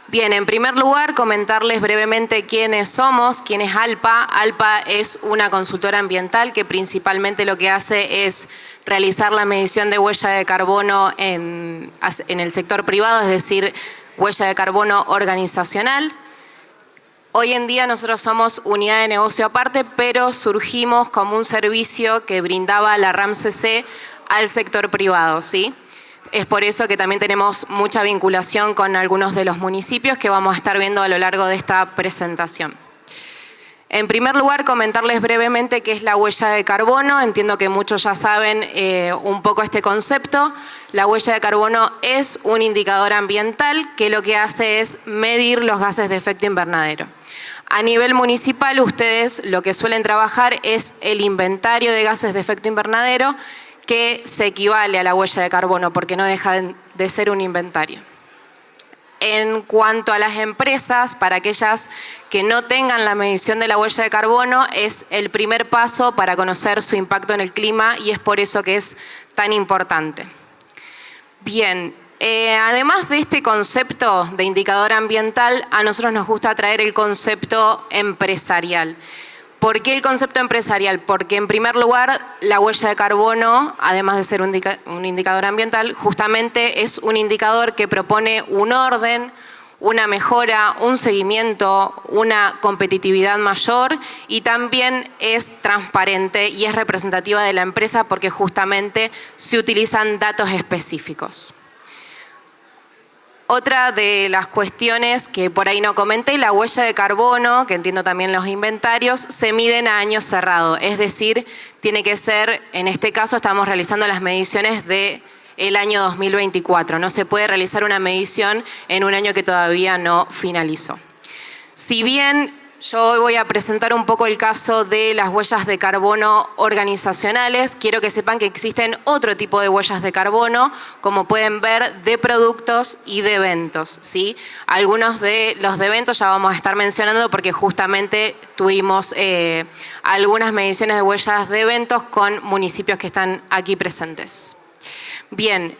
Bien, en primer lugar, comentarles brevemente quiénes somos, quién es ALPA. ALPA es una consultora ambiental que principalmente lo que hace es realizar la medición de huella de carbono en el sector privado, es decir, huella de carbono organizacional. Hoy en día nosotros somos unidad de negocio aparte, pero surgimos como un servicio que brindaba la RAM-CC al sector privado, ¿sí? Es por eso que también tenemos mucha vinculación con algunos de los municipios que vamos a estar viendo a lo largo de esta presentación. En primer lugar, comentarles brevemente qué es la huella de carbono. Entiendo que muchos ya saben un poco este concepto. La huella de carbono es un indicador ambiental que lo que hace es medir los gases de efecto invernadero. A nivel municipal, ustedes lo que suelen trabajar es el inventario de gases de efecto invernadero, que se equivale a la huella de carbono porque no deja de ser un inventario. En cuanto a las empresas, para aquellas que no tengan la medición de la huella de carbono, es el primer paso para conocer su impacto en el clima y es por eso que es tan importante. Bien, además de este concepto de indicador ambiental, a nosotros nos gusta traer el concepto empresarial. ¿Por qué el concepto empresarial? Porque en primer lugar la huella de carbono, además de ser un indicador ambiental, justamente es un indicador que propone un orden, una mejora, un seguimiento, una competitividad mayor y también es transparente y es representativa de la empresa porque justamente se utilizan datos específicos. Otra de las cuestiones que por ahí no comenté, la huella de carbono, que entiendo también los inventarios, se miden a año cerrado. Es decir, tiene que ser, en este caso estamos realizando las mediciones del año 2024. No se puede realizar una medición en un año que todavía no finalizó. Si bien yo hoy voy a presentar un poco el caso de las huellas de carbono organizacionales. Quiero que sepan que existen otro tipo de huellas de carbono, como pueden ver, de productos y de eventos, ¿sí? Algunos de los de eventos ya vamos a estar mencionando porque justamente tuvimos algunas mediciones de huellas de eventos con municipios que están aquí presentes. Bien,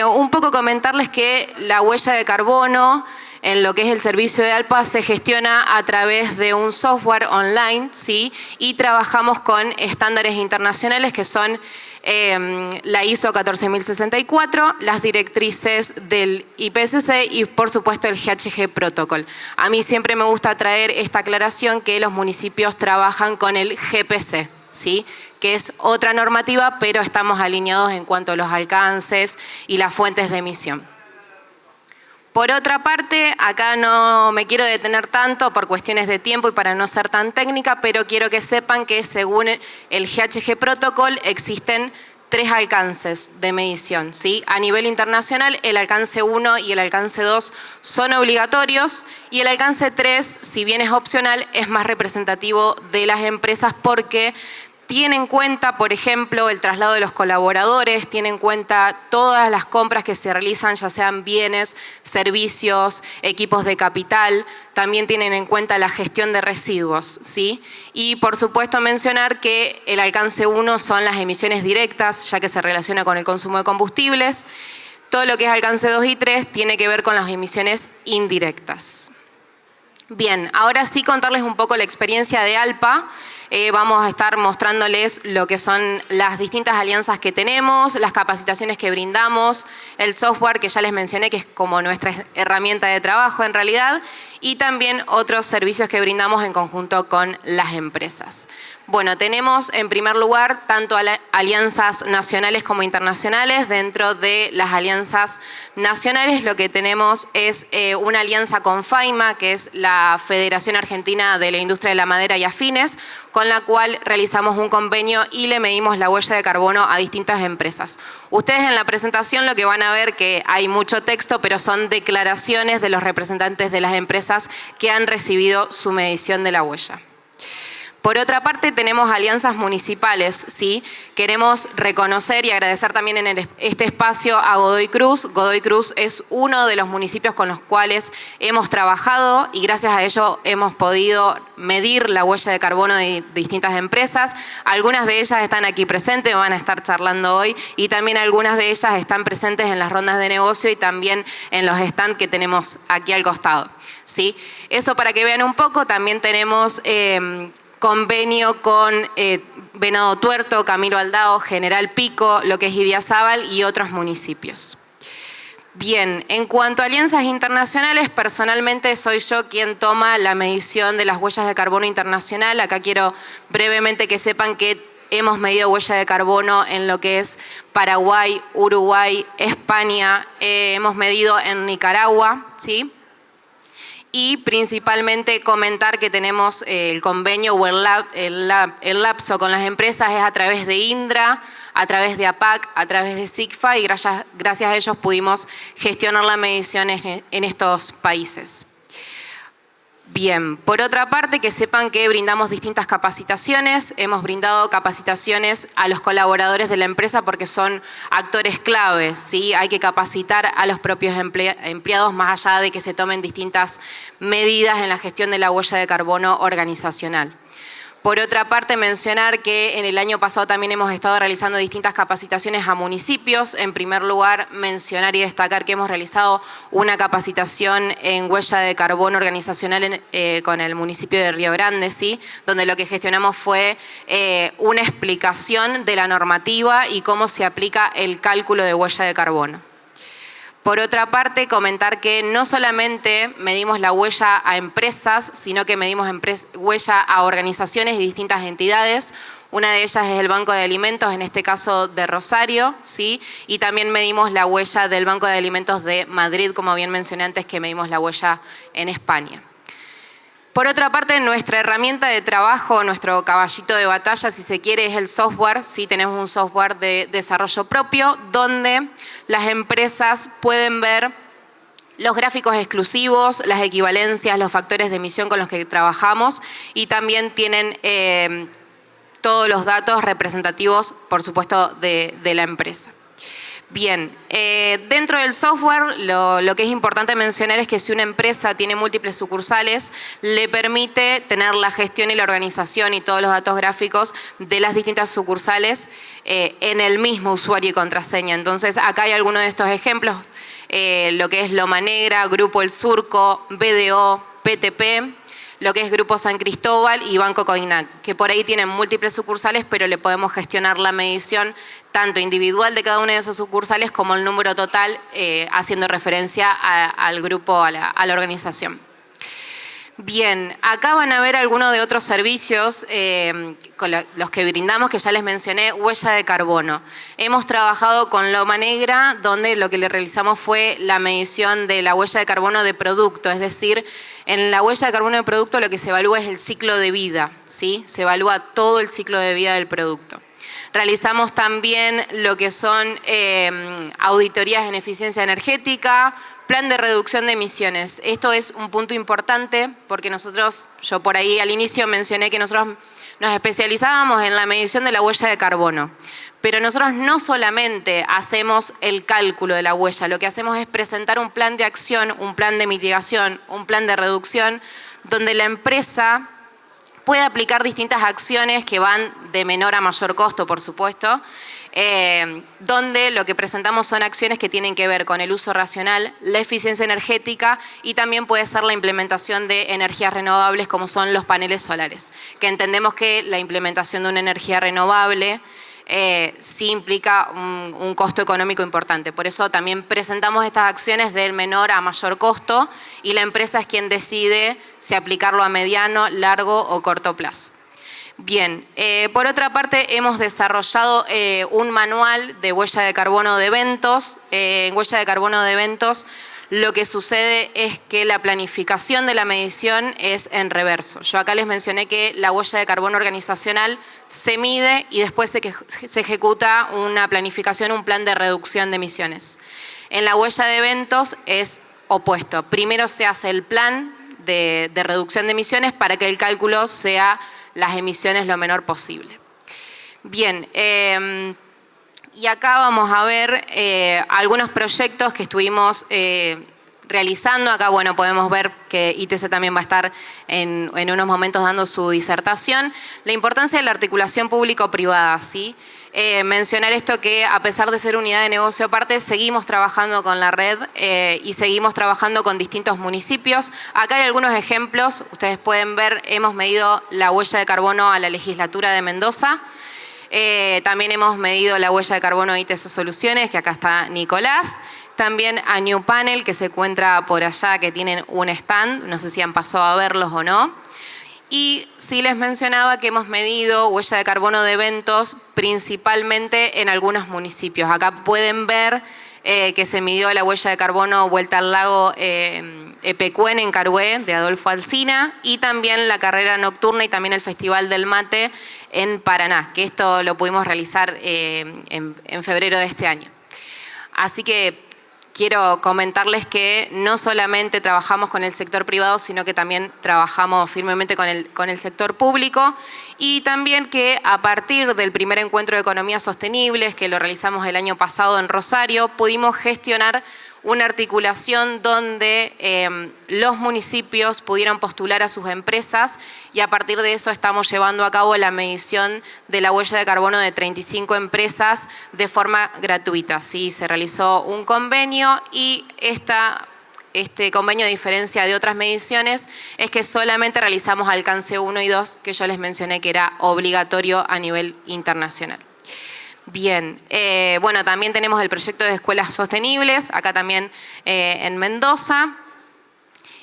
un poco comentarles que la huella de carbono en lo que es el servicio de ALPA se gestiona a través de un software online, ¿sí? Y trabajamos con estándares internacionales que son la ISO 14064, las directrices del IPCC y por supuesto el GHG Protocol. A mí siempre me gusta traer esta aclaración que los municipios trabajan con el GPC, ¿sí? Que es otra normativa, pero estamos alineados en cuanto a los alcances y las fuentes de emisión. Por otra parte, acá no me quiero detener tanto por cuestiones de tiempo y para no ser tan técnica, pero quiero que sepan que según el GHG Protocol existen 3 alcances de medición, ¿sí? A nivel internacional, el alcance 1 y el alcance 2 son obligatorios y el alcance 3, si bien es opcional, es más representativo de las empresas porque tiene en cuenta, por ejemplo, el traslado de los colaboradores, tiene en cuenta todas las compras que se realizan, ya sean bienes, servicios, equipos de capital, también tienen en cuenta la gestión de residuos, ¿sí? Y por supuesto mencionar que el alcance 1 son las emisiones directas, ya que se relaciona con el consumo de combustibles. Todo lo que es alcance 2 y 3 tiene que ver con las emisiones indirectas. Bien, ahora sí contarles un poco la experiencia de ALPA. Vamos a estar mostrándoles lo que son las distintas alianzas que tenemos, las capacitaciones que brindamos, el software que ya les mencioné que es como nuestra herramienta de trabajo en realidad y también otros servicios que brindamos en conjunto con las empresas. Bueno, tenemos en primer lugar tanto alianzas nacionales como internacionales. Dentro de las alianzas nacionales lo que tenemos es una alianza con FAIMA, que es la Federación Argentina de la Industria de la Madera y Afines, con la cual realizamos un convenio y le medimos la huella de carbono a distintas empresas. Ustedes en la presentación lo que van a ver que hay mucho texto, pero son declaraciones de los representantes de las empresas que han recibido su medición de la huella. Por otra parte, tenemos alianzas municipales, ¿sí? Queremos reconocer y agradecer también en este espacio a Godoy Cruz. Godoy Cruz es uno de los municipios con los cuales hemos trabajado y gracias a ello hemos podido medir la huella de carbono de distintas empresas. Algunas de ellas están aquí presentes, van a estar charlando hoy y también algunas de ellas están presentes en las rondas de negocio y también en los stands que tenemos aquí al costado. ¿sí? Eso para que vean un poco. También tenemos convenio con Venado Tuerto, Camilo Aldao, General Pico, lo que es Idiazábal y otros municipios. Bien, en cuanto a alianzas internacionales, personalmente soy yo quien toma la medición de las huellas de carbono internacional. Acá quiero brevemente que sepan que hemos medido huella de carbono en lo que es Paraguay, Uruguay, España, hemos medido en Nicaragua, ¿sí? Y principalmente comentar que tenemos el convenio o el lapso con las empresas es a través de INDRA, a través de APAC, a través de SIGFA y gracias a ellos pudimos gestionar la medición en estos países. Bien, por otra parte, que sepan que brindamos distintas capacitaciones. Hemos brindado capacitaciones a los colaboradores de la empresa porque son actores claves, ¿sí? Hay que capacitar a los propios empleados más allá de que se tomen distintas medidas en la gestión de la huella de carbono organizacional. Por otra parte, mencionar que en el año pasado también hemos estado realizando distintas capacitaciones a municipios. En primer lugar, mencionar y destacar que hemos realizado una capacitación en huella de carbono organizacional con el municipio de Río Grande, ¿sí? Donde lo que gestionamos fue una explicación de la normativa y cómo se aplica el cálculo de huella de carbono. Por otra parte, comentar que no solamente medimos la huella a empresas, sino que medimos huella a organizaciones y distintas entidades. Una de ellas es el Banco de Alimentos, en este caso de Rosario, ¿sí? Y también medimos la huella del Banco de Alimentos de Madrid, como bien mencioné antes, que medimos la huella en España. Por otra parte, nuestra herramienta de trabajo, nuestro caballito de batalla, si se quiere, es el software. Sí, tenemos un software de desarrollo propio donde las empresas pueden ver los gráficos exclusivos, las equivalencias, los factores de emisión con los que trabajamos y también tienen todos los datos representativos, por supuesto, de la empresa. Bien, dentro del software lo que es importante mencionar es que si una empresa tiene múltiples sucursales, le permite tener la gestión y la organización y todos los datos gráficos de las distintas sucursales en el mismo usuario y contraseña. Entonces, acá hay algunos de estos ejemplos, lo que es Loma Negra, Grupo El Surco, BDO, PTP, lo que es Grupo San Cristóbal y Banco Coinac, que por ahí tienen múltiples sucursales, pero le podemos gestionar la medición tanto individual de cada una de esas sucursales como el número total, haciendo referencia al grupo, a la organización. Bien, acá van a ver algunos de otros servicios con los que brindamos, que ya les mencioné, huella de carbono. Hemos trabajado con Loma Negra, donde lo que le realizamos fue la medición de la huella de carbono de producto, es decir, en la huella de carbono de producto lo que se evalúa es el ciclo de vida, ¿sí? Se evalúa todo el ciclo de vida del producto. Realizamos también lo que son auditorías en eficiencia energética, plan de reducción de emisiones. Esto es un punto importante porque yo por ahí al inicio mencioné que nosotros nos especializábamos en la medición de la huella de carbono. Pero nosotros no solamente hacemos el cálculo de la huella, lo que hacemos es presentar un plan de acción, un plan de mitigación, un plan de reducción, donde la empresa puede aplicar distintas acciones que van de menor a mayor costo, por supuesto, donde lo que presentamos son acciones que tienen que ver con el uso racional, la eficiencia energética y también puede ser la implementación de energías renovables como son los paneles solares, que entendemos que la implementación de una energía renovable sí implica un costo económico importante. Por eso también presentamos estas acciones del menor a mayor costo y la empresa es quien decide si aplicarlo a mediano, largo o corto plazo. Bien, por otra parte hemos desarrollado un manual de huella de carbono de eventos. En huella de carbono de eventos lo que sucede es que la planificación de la medición es en reverso. Yo acá les mencioné que la huella de carbono organizacional se mide y después se ejecuta una planificación, un plan de reducción de emisiones. En la huella de eventos es opuesto. Primero se hace el plan de reducción de emisiones para que el cálculo sea las emisiones lo menor posible. Bien, y acá vamos a ver algunos proyectos que estuvimos realizando. Acá, bueno, podemos ver que ITC también va a estar en unos momentos dando su disertación. La importancia de la articulación público-privada, ¿sí? mencionar esto que a pesar de ser unidad de negocio aparte, seguimos trabajando con la red y seguimos trabajando con distintos municipios. Acá hay algunos ejemplos, ustedes pueden ver, hemos medido la huella de carbono a la legislatura de Mendoza. También hemos medido la huella de carbono de ITC Soluciones, que acá está Nicolás. También a New Panel, que se encuentra por allá, que tienen un stand. No sé si han pasado a verlos o no. Y sí les mencionaba que hemos medido huella de carbono de eventos principalmente en algunos municipios. Acá pueden ver que se midió la huella de carbono Vuelta al Lago Epecuén en Carué, de Adolfo Alsina, y también la carrera nocturna y también el Festival del Mate en Paraná, que esto lo pudimos realizar en febrero de este año. Así que quiero comentarles que no solamente trabajamos con el sector privado, sino que también trabajamos firmemente con el sector público, y también que a partir del primer encuentro de economías sostenibles, que lo realizamos el año pasado en Rosario, pudimos gestionar una articulación donde los municipios pudieron postular a sus empresas, y a partir de eso estamos llevando a cabo la medición de la huella de carbono de 35 empresas de forma gratuita. ¿Sí? Se realizó un convenio y este convenio, a diferencia de otras mediciones, es que solamente realizamos alcance 1 y 2, que yo les mencioné que era obligatorio a nivel internacional. Bien, bueno, también tenemos el proyecto de escuelas sostenibles, acá también en Mendoza.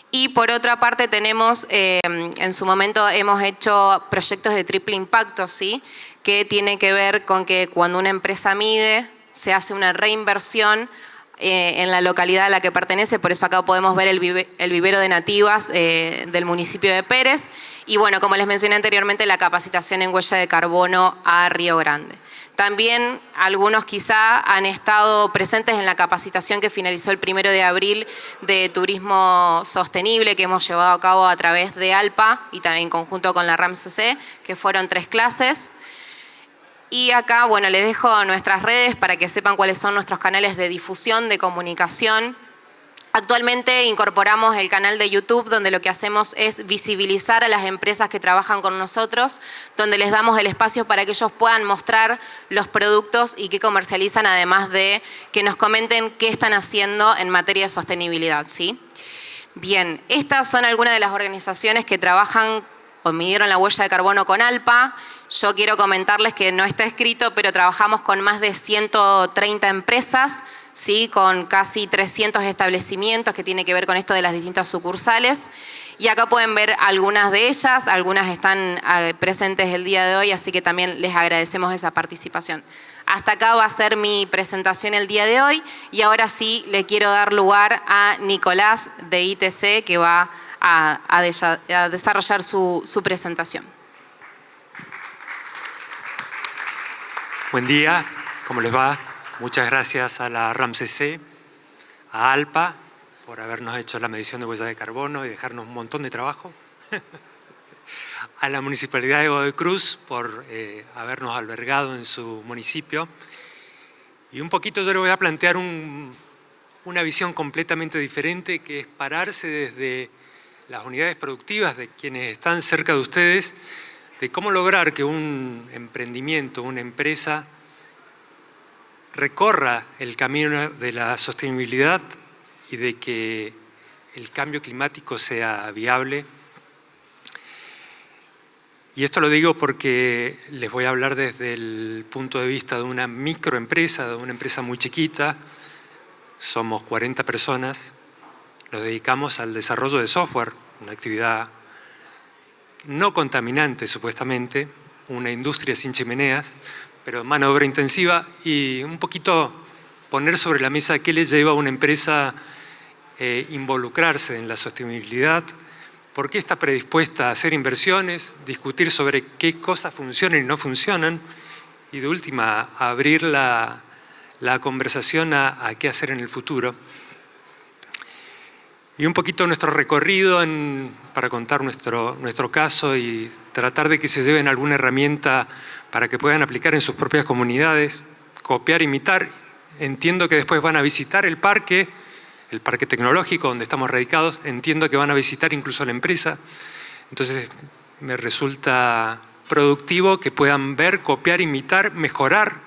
Y por otra parte tenemos, en su momento hemos hecho proyectos de triple impacto, ¿sí? Que tiene que ver con que cuando una empresa mide, se hace una reinversión en la localidad a la que pertenece. Por eso acá podemos ver el vivero de nativas del municipio de Pérez. Y bueno, como les mencioné anteriormente, la capacitación en huella de carbono a Río Grande. También algunos quizá han estado presentes en la capacitación que finalizó el 1 de abril de turismo sostenible que hemos llevado a cabo a través de ALPA y también en conjunto con la RAMCC, que fueron 3 clases. Y acá, bueno, les dejo nuestras redes para que sepan cuáles son nuestros canales de difusión, de comunicación. Actualmente incorporamos el canal de YouTube, donde lo que hacemos es visibilizar a las empresas que trabajan con nosotros, donde les damos el espacio para que ellos puedan mostrar los productos y que comercializan, además de que nos comenten qué están haciendo en materia de sostenibilidad, ¿sí? Bien, estas son algunas de las organizaciones que trabajan o midieron la huella de carbono con ALPA. Yo quiero comentarles que no está escrito, pero trabajamos con más de 130 empresas, ¿sí? Con casi 300 establecimientos, que tiene que ver con esto de las distintas sucursales. Y acá pueden ver algunas de ellas, algunas están presentes el día de hoy, así que también les agradecemos esa participación. Hasta acá va a ser mi presentación el día de hoy, y ahora sí le quiero dar lugar a Nicolás de ITC, que va a desarrollar su presentación. Buen día, ¿cómo les va? Muchas gracias a la RAMCC, a ALPA, por habernos hecho la medición de huella de carbono y dejarnos un montón de trabajo. A la Municipalidad de Godoy Cruz por habernos albergado en su municipio. Y un poquito yo les voy a plantear una visión completamente diferente, que es pararse desde las unidades productivas de quienes están cerca de ustedes, de cómo lograr que un emprendimiento, una empresa, recorra el camino de la sostenibilidad y de que el cambio climático sea viable. Y esto lo digo porque les voy a hablar desde el punto de vista de una microempresa, de una empresa muy chiquita. Somos 40 personas, nos dedicamos al desarrollo de software, una actividad no contaminante supuestamente, una industria sin chimeneas, pero mano de obra intensiva, y un poquito poner sobre la mesa qué le lleva a una empresa involucrarse en la sostenibilidad, por qué está predispuesta a hacer inversiones, discutir sobre qué cosas funcionan y no funcionan, y de última abrir la conversación a qué hacer en el futuro. Y un poquito nuestro recorrido para contar nuestro caso y tratar de que se lleven alguna herramienta para que puedan aplicar en sus propias comunidades, copiar, imitar. Entiendo que después van a visitar el parque tecnológico donde estamos radicados, entiendo que van a visitar incluso la empresa. Entonces me resulta productivo que puedan ver, copiar, imitar, mejorar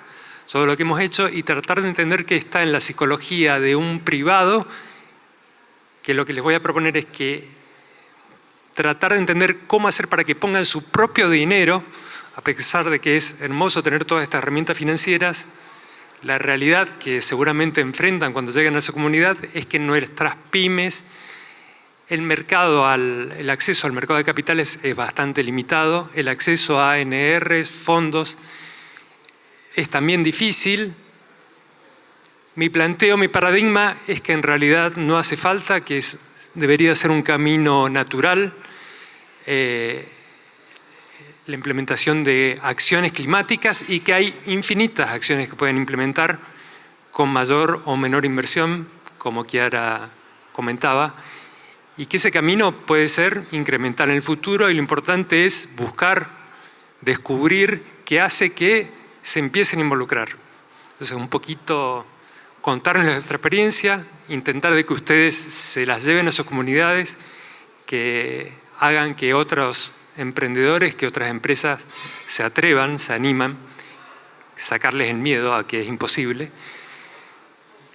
todo lo que hemos hecho y tratar de entender que está en la psicología de un privado, que lo que les voy a proponer es que tratar de entender cómo hacer para que pongan su propio dinero, a pesar de que es hermoso tener todas estas herramientas financieras. La realidad que seguramente enfrentan cuando lleguen a su comunidad es que nuestras pymes, el acceso al mercado de capitales es bastante limitado, el acceso a ANRs, fondos, es también difícil. Mi paradigma es que en realidad no hace falta, que debería ser un camino natural, la implementación de acciones climáticas y que hay infinitas acciones que pueden implementar con mayor o menor inversión, como Chiara comentaba, y que ese camino puede ser incremental en el futuro y lo importante es buscar, descubrir qué hace que se empiecen a involucrar. Entonces un poquito contarles nuestra experiencia, intentar de que ustedes se las lleven a sus comunidades, que hagan que otros emprendedores, que otras empresas se atrevan, se animan, sacarles el miedo a que es imposible.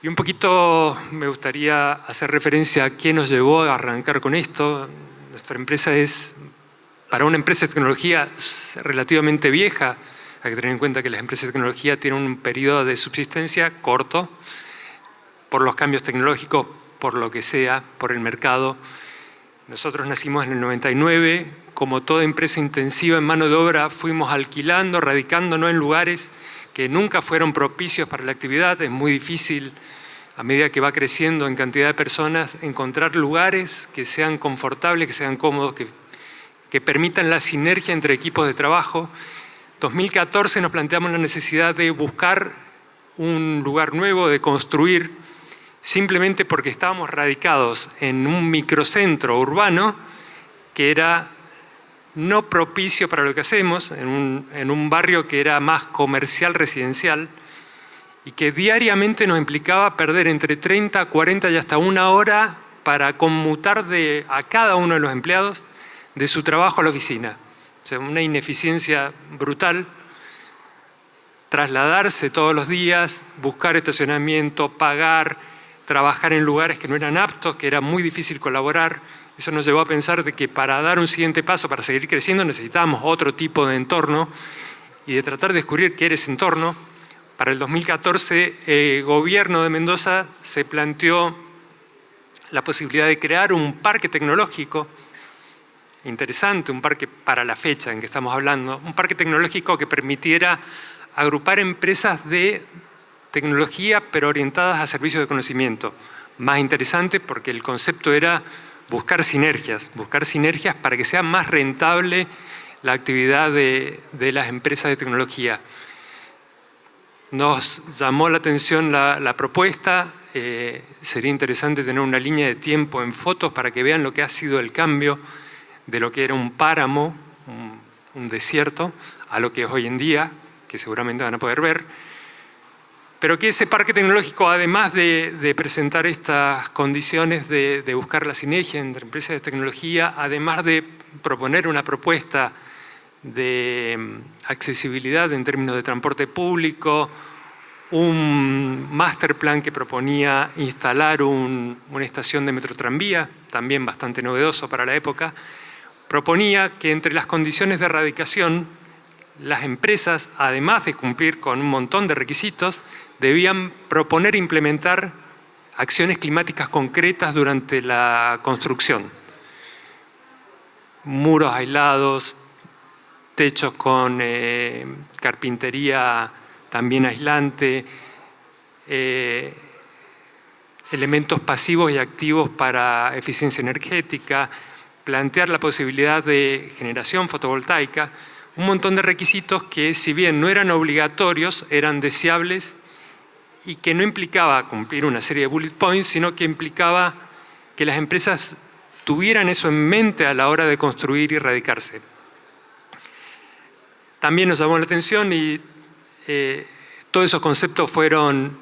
Y un poquito me gustaría hacer referencia a qué nos llevó a arrancar con esto. Nuestra empresa es, para una empresa de tecnología relativamente vieja, hay que tener en cuenta que las empresas de tecnología tienen un periodo de subsistencia corto, por los cambios tecnológicos, por lo que sea, por el mercado. Nosotros nacimos en el 99, como toda empresa intensiva en mano de obra, fuimos alquilando, radicándonos en lugares que nunca fueron propicios para la actividad. Es muy difícil, a medida que va creciendo en cantidad de personas, encontrar lugares que sean confortables, que sean cómodos, que permitan la sinergia entre equipos de trabajo. En 2014 nos planteamos la necesidad de buscar un lugar nuevo, de construir, simplemente porque estábamos radicados en un microcentro urbano que era no propicio para lo que hacemos, en un barrio que era más comercial, residencial, y que diariamente nos implicaba perder entre 30, 40 y hasta una hora para conmutar a cada uno de los empleados de su trabajo a la oficina. O sea, una ineficiencia brutal. Trasladarse todos los días, buscar estacionamiento, pagar, trabajar en lugares que no eran aptos, que era muy difícil colaborar. Eso nos llevó a pensar de que para dar un siguiente paso, para seguir creciendo, necesitábamos otro tipo de entorno y de tratar de descubrir qué era ese entorno. Para el 2014, el gobierno de Mendoza se planteó la posibilidad de crear un parque tecnológico interesante, un parque para la fecha en que estamos hablando, un parque tecnológico que permitiera agrupar empresas de tecnología pero orientadas a servicios de conocimiento. Más interesante porque el concepto era buscar sinergias para que sea más rentable la actividad de las empresas de tecnología. Nos llamó la atención la propuesta, sería interesante tener una línea de tiempo en fotos para que vean lo que ha sido el cambio de lo que era un páramo, un desierto, a lo que es hoy en día, que seguramente van a poder ver. Pero que ese parque tecnológico, además de presentar estas condiciones de buscar la sinergia entre empresas de tecnología, además de proponer una propuesta de accesibilidad en términos de transporte público, un master plan que proponía instalar una estación de metrotranvía, también bastante novedoso para la época, proponía que entre las condiciones de erradicación, las empresas, además de cumplir con un montón de requisitos, debían proponer e implementar acciones climáticas concretas durante la construcción. Muros aislados, techos con carpintería también aislante, elementos pasivos y activos para eficiencia energética, plantear la posibilidad de generación fotovoltaica, un montón de requisitos que, si bien no eran obligatorios, eran deseables y que no implicaba cumplir una serie de bullet points, sino que implicaba que las empresas tuvieran eso en mente a la hora de construir y radicarse. También nos llamó la atención y todos esos conceptos fueron,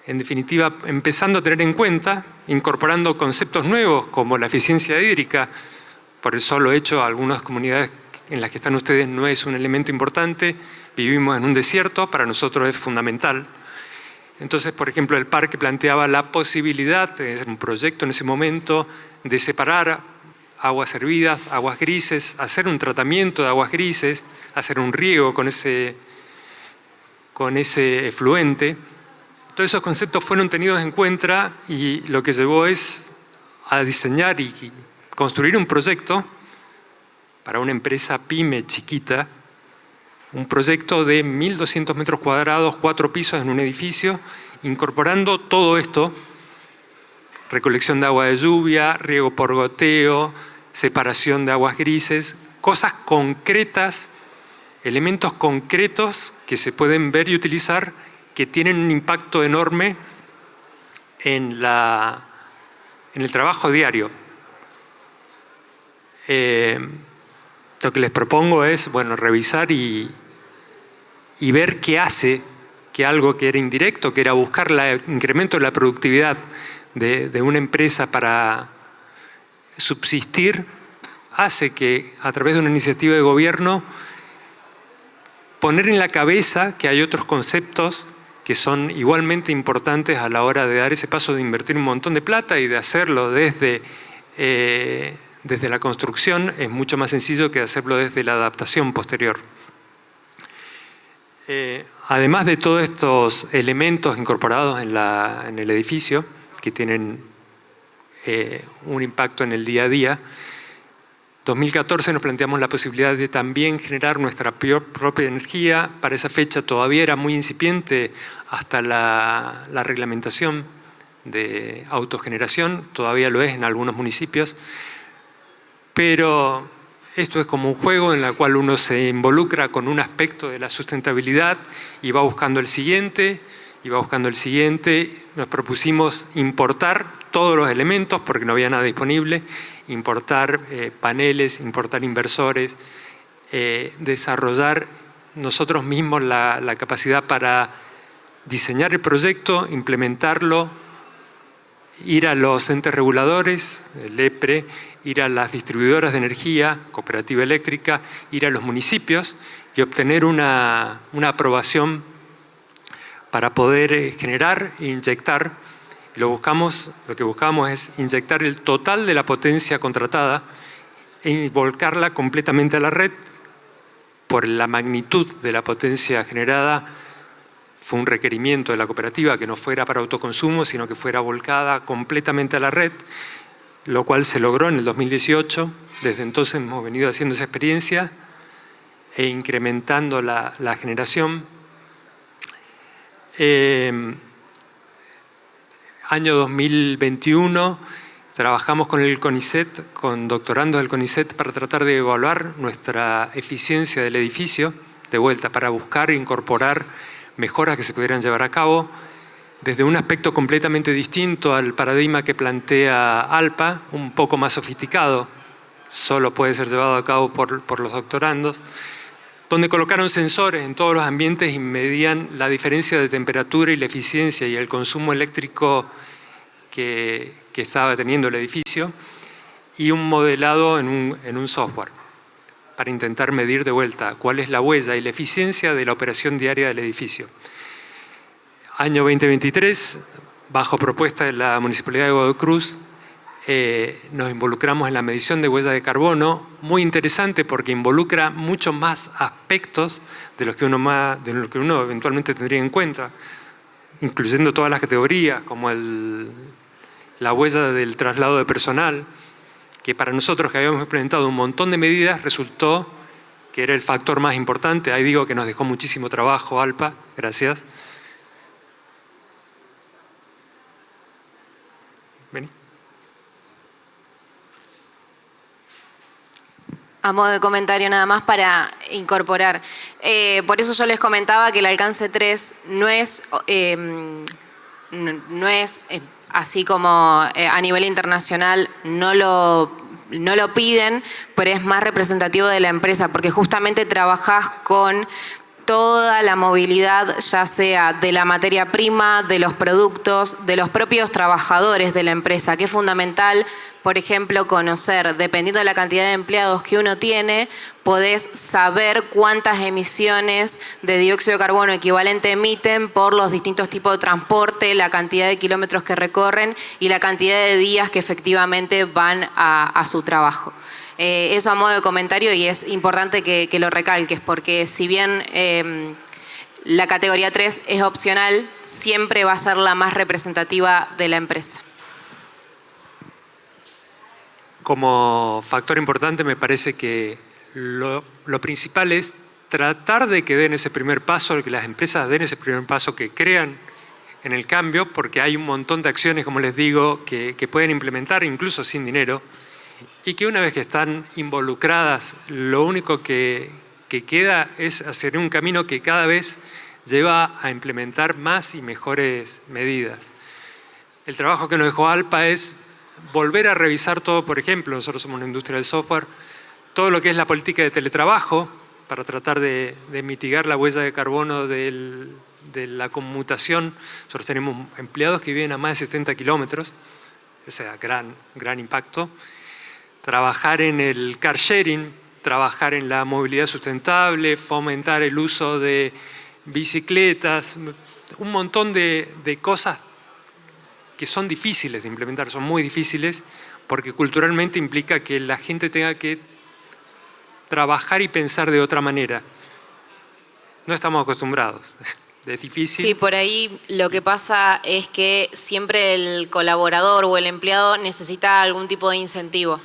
en definitiva, empezando a tener en cuenta, incorporando conceptos nuevos como la eficiencia hídrica. Por el solo hecho, algunas comunidades en las que están ustedes no es un elemento importante. Vivimos en un desierto, para nosotros es fundamental. Entonces, por ejemplo, el parque planteaba la posibilidad, es un proyecto en ese momento, de separar aguas hervidas, aguas grises, hacer un tratamiento de aguas grises, hacer un riego con ese efluente. Todos esos conceptos fueron tenidos en cuenta y lo que llevó es a diseñar y construir un proyecto para una empresa pyme chiquita, un proyecto de 1.200 metros cuadrados, 4 pisos en un edificio, incorporando todo esto: recolección de agua de lluvia, riego por goteo, separación de aguas grises, cosas concretas, elementos concretos que se pueden ver y utilizar, que tienen un impacto enorme en el trabajo diario. Lo que les propongo es, bueno, revisar y ver qué hace que algo que era indirecto, que era buscar el incremento de la productividad de una empresa para subsistir, hace que a través de una iniciativa de gobierno poner en la cabeza que hay otros conceptos que son igualmente importantes a la hora de dar ese paso de invertir un montón de plata y de hacerlo desde la construcción. Es mucho más sencillo que hacerlo desde la adaptación posterior. Además de todos estos elementos incorporados en el edificio, que tienen un impacto en el día a día, 2014 nos planteamos la posibilidad de también generar nuestra propia energía. Para esa fecha todavía era muy incipiente hasta la reglamentación de autogeneración, todavía lo es en algunos municipios, pero esto es como un juego en el cual uno se involucra con un aspecto de la sustentabilidad y va buscando el siguiente, y va buscando el siguiente. Nos propusimos importar todos los elementos porque no había nada disponible, importar paneles, importar inversores, desarrollar nosotros mismos la capacidad para diseñar el proyecto, implementarlo, ir a los entes reguladores, el EPRE, ir a las distribuidoras de energía, cooperativa eléctrica, ir a los municipios y obtener una aprobación para poder generar e inyectar. Lo que buscamos es inyectar el total de la potencia contratada e volcarla completamente a la red. Por la magnitud de la potencia generada, fue un requerimiento de la cooperativa que no fuera para autoconsumo, sino que fuera volcada completamente a la red, lo cual se logró en el 2018. Desde entonces hemos venido haciendo esa experiencia e incrementando la generación. Año 2021 trabajamos con el CONICET, con doctorandos del CONICET, para tratar de evaluar nuestra eficiencia del edificio, de vuelta, para buscar e incorporar mejoras que se pudieran llevar a cabo desde un aspecto completamente distinto al paradigma que plantea ALPA, un poco más sofisticado, solo puede ser llevado a cabo por los doctorandos, donde colocaron sensores en todos los ambientes y medían la diferencia de temperatura y la eficiencia y el consumo eléctrico que estaba teniendo el edificio, y un modelado en un software para intentar medir de vuelta cuál es la huella y la eficiencia de la operación diaria del edificio. Año 2023, bajo propuesta de la Municipalidad de Godoy Cruz, nos involucramos en la medición de huella de carbono, muy interesante porque involucra muchos más aspectos de los que uno eventualmente tendría en cuenta, incluyendo todas las categorías, como la huella del traslado de personal, que para nosotros, que habíamos implementado un montón de medidas, resultó que era el factor más importante. Ahí digo que nos dejó muchísimo trabajo ALPA, gracias. Vení. A modo de comentario nada más para incorporar. Por eso yo les comentaba que el alcance 3 no es así como a nivel internacional no lo piden, pero es más representativo de la empresa, porque justamente trabajás con toda la movilidad, ya sea de la materia prima, de los productos, de los propios trabajadores de la empresa, que es fundamental, por ejemplo, conocer, dependiendo de la cantidad de empleados que uno tiene, podés saber cuántas emisiones de dióxido de carbono equivalente emiten por los distintos tipos de transporte, la cantidad de kilómetros que recorren y la cantidad de días que efectivamente van a su trabajo. Eso a modo de comentario, y es importante que lo recalques, porque si bien la categoría 3 es opcional, siempre va a ser la más representativa de la empresa. Como factor importante, me parece que lo principal es tratar de que den ese primer paso, que las empresas den ese primer paso, que crean en el cambio, porque hay un montón de acciones, como les digo, que pueden implementar incluso sin dinero, y que una vez que están involucradas, lo único que queda es hacer un camino que cada vez lleva a implementar más y mejores medidas. El trabajo que nos dejó ALPA es volver a revisar todo. Por ejemplo, nosotros somos una industria del software, todo lo que es la política de teletrabajo, para tratar de mitigar la huella de carbono de la conmutación. Nosotros tenemos empleados que viven a más de 70 kilómetros, o sea, gran impacto. Trabajar en el car sharing, trabajar en la movilidad sustentable, fomentar el uso de bicicletas, un montón de cosas que son difíciles de implementar, son muy difíciles, porque culturalmente implica que la gente tenga que trabajar y pensar de otra manera. No estamos acostumbrados, es difícil. Sí, por ahí lo que pasa es que siempre el colaborador o el empleado necesita algún tipo de incentivo.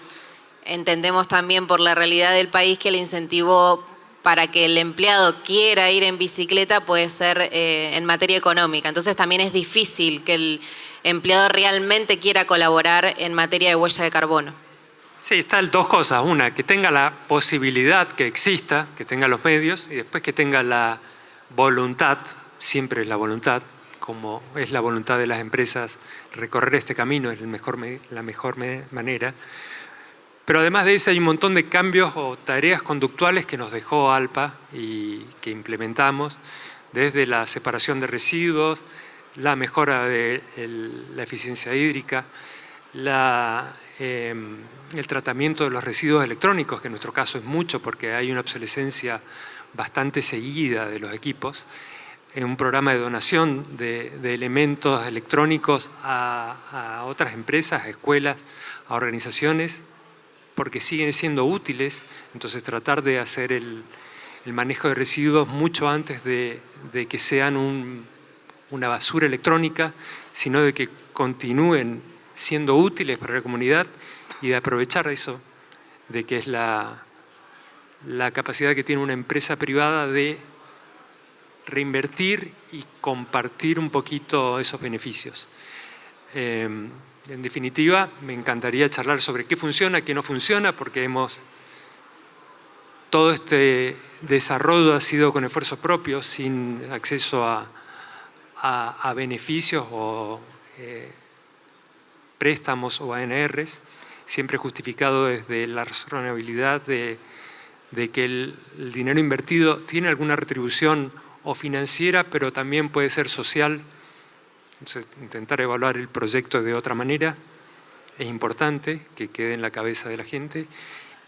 Entendemos también por la realidad del país que el incentivo para que el empleado quiera ir en bicicleta puede ser en materia económica. Entonces también es difícil que el empleado realmente quiera colaborar en materia de huella de carbono. Sí, están dos cosas. Una, que tenga la posibilidad que exista, que tenga los medios, y después que tenga la voluntad, siempre es la voluntad, como es la voluntad de las empresas, recorrer este camino es la mejor manera. Pero además de eso hay un montón de cambios o tareas conductuales que nos dejó ALPA y que implementamos, desde la separación de residuos, la mejora de la eficiencia hídrica, el tratamiento de los residuos electrónicos, que en nuestro caso es mucho porque hay una obsolescencia bastante seguida de los equipos, un programa de donación de elementos electrónicos a otras empresas, a escuelas, a organizaciones, porque siguen siendo útiles. Entonces tratar de hacer el manejo de residuos mucho antes de que sean una basura electrónica, sino de que continúen siendo útiles para la comunidad, y de aprovechar eso, de que es la capacidad que tiene una empresa privada de reinvertir y compartir un poquito esos beneficios. En definitiva, me encantaría charlar sobre qué funciona, qué no funciona, porque todo este desarrollo ha sido con esfuerzos propios, sin acceso a beneficios o préstamos o ANRs, siempre justificado desde la razonabilidad de que el dinero invertido tiene alguna retribución o financiera, pero también puede ser social. Entonces, intentar evaluar el proyecto de otra manera es importante, que quede en la cabeza de la gente,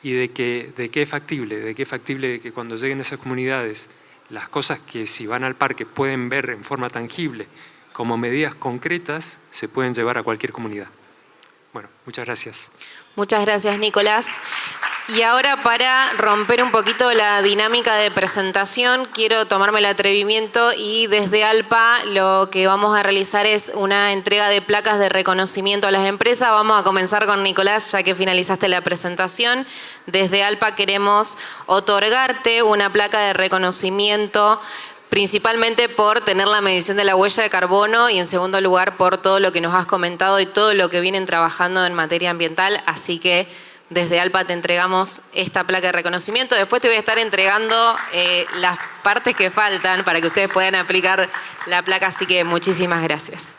y de que es factible, de que cuando lleguen a esas comunidades, las cosas que si van al parque pueden ver en forma tangible como medidas concretas, se pueden llevar a cualquier comunidad. Bueno, muchas gracias. Muchas gracias, Nicolás. Y ahora, para romper un poquito la dinámica de presentación, quiero tomarme el atrevimiento y desde ALPA lo que vamos a realizar es una entrega de placas de reconocimiento a las empresas. Vamos a comenzar con Nicolás, ya que finalizaste la presentación. Desde ALPA queremos otorgarte una placa de reconocimiento, principalmente por tener la medición de la huella de carbono y en segundo lugar por todo lo que nos has comentado y todo lo que vienen trabajando en materia ambiental. Así que desde ALPA te entregamos esta placa de reconocimiento. Después te voy a estar entregando las partes que faltan para que ustedes puedan aplicar la placa, así que muchísimas gracias.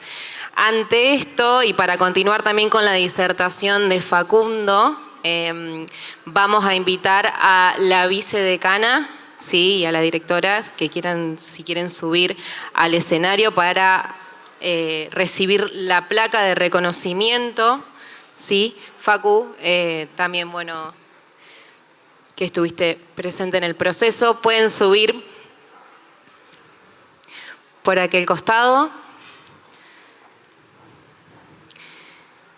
Ante esto, y para continuar también con la disertación de Facundo, vamos a invitar a la vicedecana sí, y a la directora que quieran, si quieren subir al escenario para recibir la placa de reconocimiento, ¿sí? Facu, también, bueno, que estuviste presente en el proceso, pueden subir por aquel costado.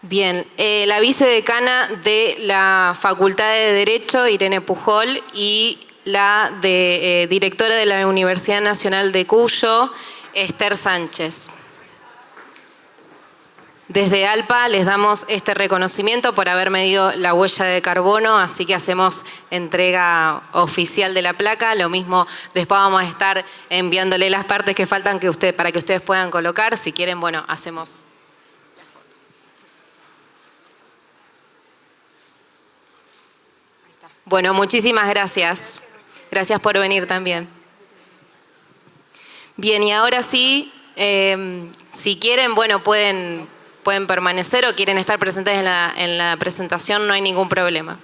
Bien, la vicedecana de la Facultad de Derecho, Irene Pujol, y la directora de la Universidad Nacional de Cuyo, Esther Sánchez. Desde ALPA les damos este reconocimiento por haber medido la huella de carbono, así que hacemos entrega oficial de la placa. Lo mismo, después vamos a estar enviándole las partes que faltan para que ustedes puedan colocar. Si quieren, bueno, hacemos. Bueno, muchísimas gracias. Gracias por venir también. Bien, y ahora sí, si quieren, bueno, pueden permanecer o quieren estar presentes en la presentación, no hay ningún problema.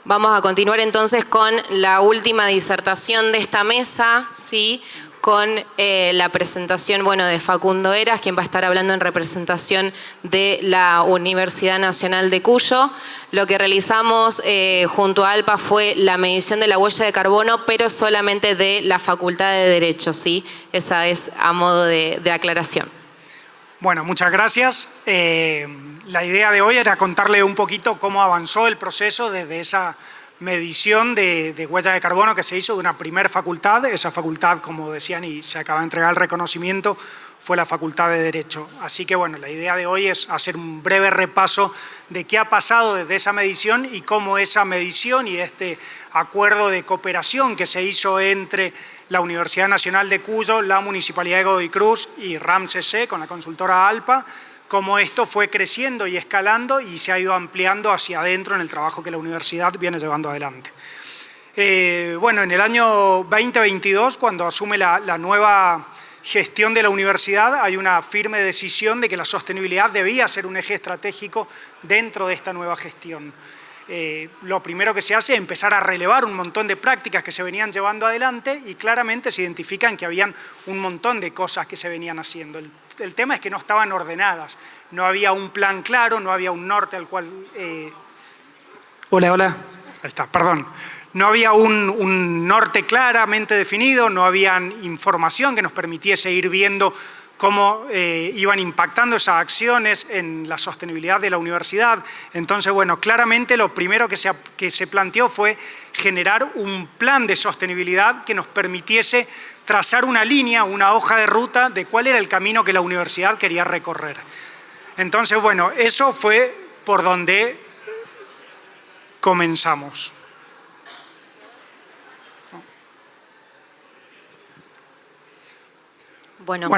Vamos a continuar entonces con la última disertación de esta mesa, ¿sí? Con la presentación, bueno, de Facundo Heras, quien va a estar hablando en representación de la Universidad Nacional de Cuyo. Lo que realizamos junto a ALPA fue la medición de la huella de carbono, pero solamente de la Facultad de Derecho, ¿sí? Esa es a modo de aclaración. Bueno, muchas gracias. La idea de hoy era contarle un poquito cómo avanzó el proceso desde esa medición de huella de carbono que se hizo de una primer facultad. Esa facultad, como decían, y se acaba de entregar el reconocimiento, fue la Facultad de Derecho. Así que, bueno, la idea de hoy es hacer un breve repaso de qué ha pasado desde esa medición y cómo esa medición y este acuerdo de cooperación que se hizo entre la Universidad Nacional de Cuyo, la Municipalidad de Godoy Cruz y RAM-CC con la consultora ALPA, cómo esto fue creciendo y escalando y se ha ido ampliando hacia adentro en el trabajo que la universidad viene llevando adelante. Bueno, en el año 2022, cuando asume la nueva gestión de la universidad, hay una firme decisión de que la sostenibilidad debía ser un eje estratégico dentro de esta nueva gestión. Lo primero que se hace es empezar a relevar un montón de prácticas que se venían llevando adelante y claramente se identifican que habían un montón de cosas que se venían haciendo. El tema es que no estaban ordenadas, no había un plan claro, no había un norte al cual... Hola. Ahí está, perdón. No había un norte claramente definido, no había información que nos permitiese ir viendo cómo iban impactando esas acciones en la sostenibilidad de la universidad. Entonces, bueno, claramente lo primero que se planteó fue generar un plan de sostenibilidad que nos permitiese trazar una línea, una hoja de ruta de cuál era el camino que la universidad quería recorrer. Entonces, bueno, eso fue por donde comenzamos. Bueno,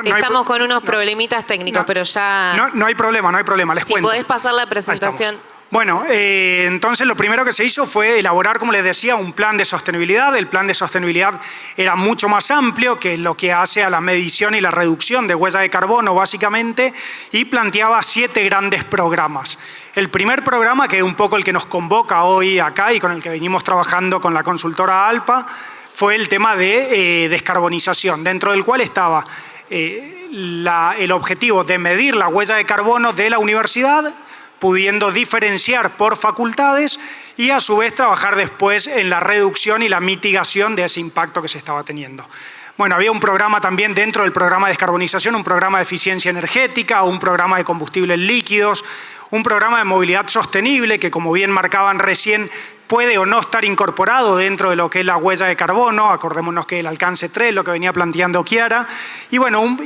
estamos con unos problemitas técnicos, pero ya... No hay problema, les cuento. Si podés pasar la presentación. Bueno, entonces lo primero que se hizo fue elaborar, como les decía, un plan de sostenibilidad. El plan de sostenibilidad era mucho más amplio que lo que hace a la medición y la reducción de huella de carbono, básicamente, y planteaba 7 grandes programas. El primer programa, que es un poco el que nos convoca hoy acá y con el que venimos trabajando con la consultora ALPA, fue el tema de descarbonización, dentro del cual estaba el objetivo de medir la huella de carbono de la universidad, pudiendo diferenciar por facultades y a su vez trabajar después en la reducción y la mitigación de ese impacto que se estaba teniendo. Bueno, había un programa también dentro del programa de descarbonización, un programa de eficiencia energética, un programa de combustibles líquidos, un programa de movilidad sostenible que, como bien marcaban recién, puede o no estar incorporado dentro de lo que es la huella de carbono. Acordémonos que el alcance 3, lo que venía planteando Chiara, y bueno,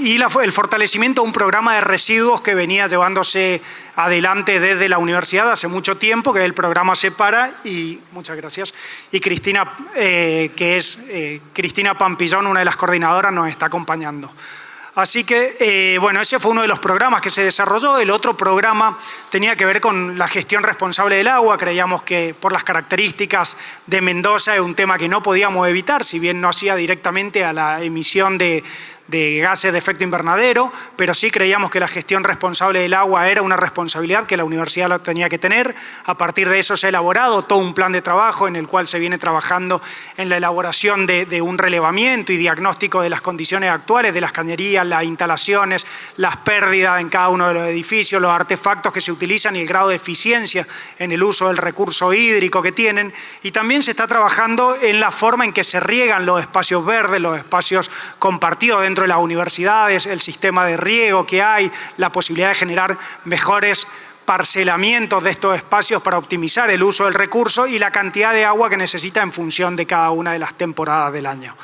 el fortalecimiento de un programa de residuos que venía llevándose adelante desde la universidad hace mucho tiempo, que es el programa Separa, y muchas gracias, y Cristina, Cristina Pampillón, una de las coordinadoras, nos está acompañando. Así que, bueno, ese fue uno de los programas que se desarrolló. El otro programa tenía que ver con la gestión responsable del agua. Creíamos que por las características de Mendoza es un tema que no podíamos evitar, si bien no hacía directamente a la emisión de gases de efecto invernadero, pero sí creíamos que la gestión responsable del agua era una responsabilidad que la universidad la tenía que tener. A partir de eso se ha elaborado todo un plan de trabajo en el cual se viene trabajando en la elaboración de un relevamiento y diagnóstico de las condiciones actuales de las cañerías, las instalaciones, las pérdidas en cada uno de los edificios, los artefactos que se utilizan y el grado de eficiencia en el uso del recurso hídrico que tienen. Y también se está trabajando en la forma en que se riegan los espacios verdes, los espacios compartidos dentro de las universidades, el sistema de riego que hay, la posibilidad de generar mejores parcelamientos de estos espacios para optimizar el uso del recurso y la cantidad de agua que necesita en función de cada una de las temporadas del año.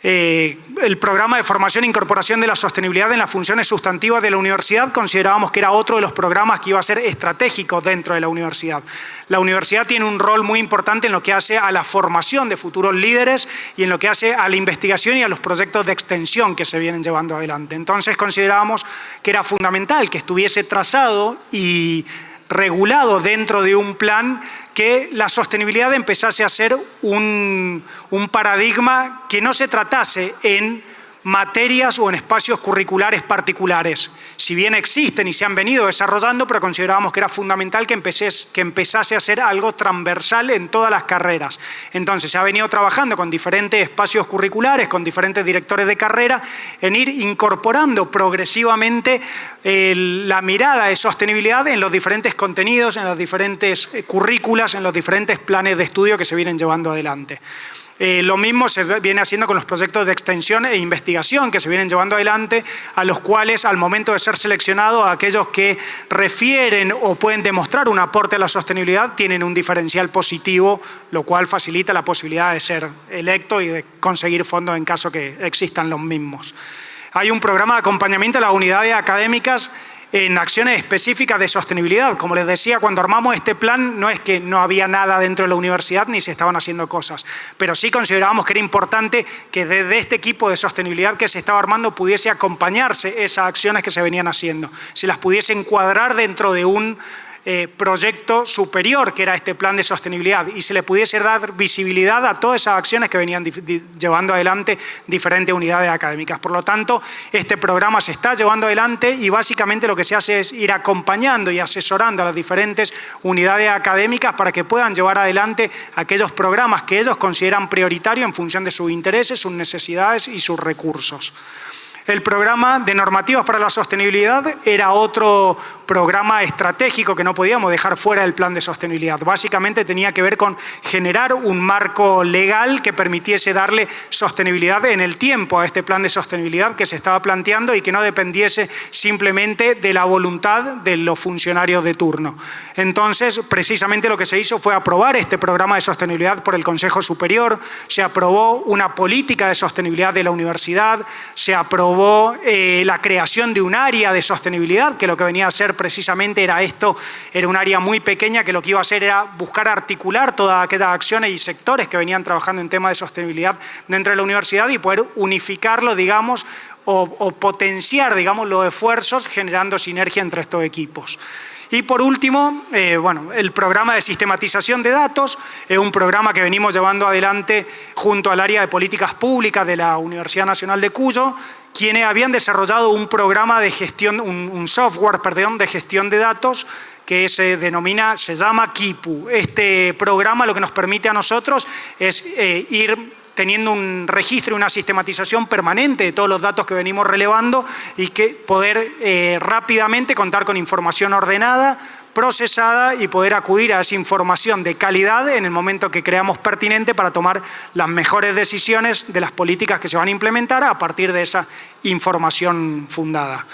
El programa de formación e incorporación de la sostenibilidad en las funciones sustantivas de la universidad considerábamos que era otro de los programas que iba a ser estratégico dentro de la universidad. La universidad tiene un rol muy importante en lo que hace a la formación de futuros líderes y en lo que hace a la investigación y a los proyectos de extensión que se vienen llevando adelante. Entonces considerábamos que era fundamental que estuviese trazado y regulado dentro de un plan que la sostenibilidad empezase a ser un paradigma que no se tratase en materias o en espacios curriculares particulares. Si bien existen y se han venido desarrollando, pero considerábamos que era fundamental que empezase a ser algo transversal en todas las carreras. Entonces se ha venido trabajando con diferentes espacios curriculares, con diferentes directores de carrera, en ir incorporando progresivamente la mirada de sostenibilidad en los diferentes contenidos, en las diferentes currículas, en los diferentes planes de estudio que se vienen llevando adelante. Lo mismo se viene haciendo con los proyectos de extensión e investigación que se vienen llevando adelante, a los cuales al momento de ser seleccionados, aquellos que refieren o pueden demostrar un aporte a la sostenibilidad tienen un diferencial positivo, lo cual facilita la posibilidad de ser electo y de conseguir fondos en caso que existan los mismos. Hay un programa de acompañamiento a las unidades académicas en acciones específicas de sostenibilidad. Como les decía, cuando armamos este plan no es que no había nada dentro de la universidad ni se estaban haciendo cosas, pero sí considerábamos que era importante que desde este equipo de sostenibilidad que se estaba armando pudiese acompañarse esas acciones que se venían haciendo, se las pudiese encuadrar dentro de un proyecto superior que era este plan de sostenibilidad y se le pudiese dar visibilidad a todas esas acciones que venían llevando adelante diferentes unidades académicas. Por lo tanto, este programa se está llevando adelante y básicamente lo que se hace es ir acompañando y asesorando a las diferentes unidades académicas para que puedan llevar adelante aquellos programas que ellos consideran prioritarios en función de sus intereses, sus necesidades y sus recursos. El programa de normativas para la sostenibilidad era otro programa estratégico que no podíamos dejar fuera del plan de sostenibilidad. Básicamente tenía que ver con generar un marco legal que permitiese darle sostenibilidad en el tiempo a este plan de sostenibilidad que se estaba planteando y que no dependiese simplemente de la voluntad de los funcionarios de turno. Entonces, precisamente lo que se hizo fue aprobar este programa de sostenibilidad por el Consejo Superior, se aprobó una política de sostenibilidad de la universidad, se aprobó la creación de un área de sostenibilidad, que lo que venía a hacer precisamente era esto, era un área muy pequeña que lo que iba a hacer era buscar articular todas aquellas acciones y sectores que venían trabajando en temas de sostenibilidad dentro de la universidad y poder unificarlo, digamos, o potenciar, digamos, los esfuerzos generando sinergia entre estos equipos. Y por último, el programa de sistematización de datos es un programa que venimos llevando adelante junto al área de políticas públicas de la Universidad Nacional de Cuyo, quienes habían desarrollado un programa de gestión, un software, de gestión de datos que se llama Kipu. Este programa lo que nos permite a nosotros es ir teniendo un registro y una sistematización permanente de todos los datos que venimos relevando y que poder rápidamente contar con información ordenada, procesada y poder acudir a esa información de calidad en el momento que creamos pertinente para tomar las mejores decisiones de las políticas que se van a implementar a partir de esa información fundada.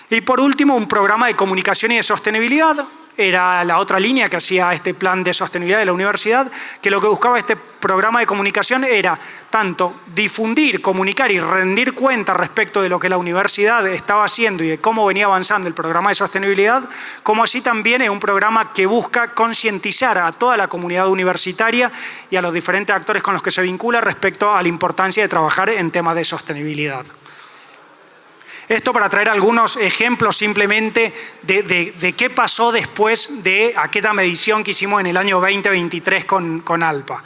Y por último, un programa de comunicación y de sostenibilidad. Era la otra línea que hacía este plan de sostenibilidad de la universidad, que lo que buscaba este programa de comunicación era tanto difundir, comunicar y rendir cuenta respecto de lo que la universidad estaba haciendo y de cómo venía avanzando el programa de sostenibilidad, como así también es un programa que busca concientizar a toda la comunidad universitaria y a los diferentes actores con los que se vincula respecto a la importancia de trabajar en temas de sostenibilidad. Esto para traer algunos ejemplos simplemente de qué pasó después de aquella medición que hicimos en el año 2023 con ALPA.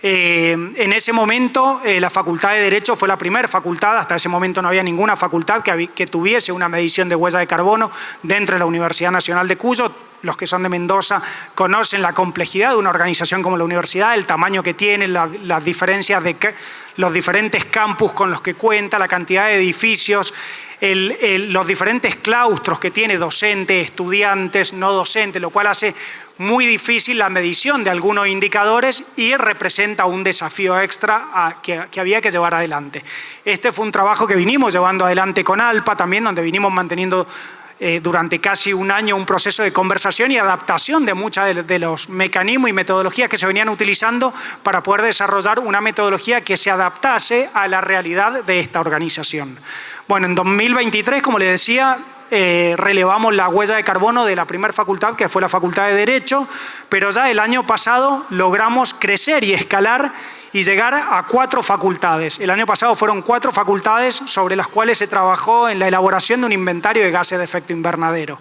En ese momento, la Facultad de Derecho fue la primera facultad, hasta ese momento no había ninguna facultad que tuviese una medición de huella de carbono dentro de la Universidad Nacional de Cuyo. Los que son de Mendoza conocen la complejidad de una organización como la universidad, el tamaño que tiene, las diferencias de los diferentes campus con los que cuenta, la cantidad de edificios, los diferentes claustros que tiene, docentes, estudiantes, no docentes, lo cual hace muy difícil la medición de algunos indicadores y representa un desafío extra que había que llevar adelante. Este fue un trabajo que vinimos llevando adelante con ALPA también, donde vinimos manteniendo durante casi un año un proceso de conversación y adaptación de muchos de los mecanismos y metodologías que se venían utilizando para poder desarrollar una metodología que se adaptase a la realidad de esta organización. Bueno, en 2023, como les decía, relevamos la huella de carbono de la primera facultad, que fue la Facultad de Derecho, pero ya el año pasado logramos crecer y escalar y llegar a 4 facultades. El año pasado fueron 4 facultades sobre las cuales se trabajó en la elaboración de un inventario de gases de efecto invernadero.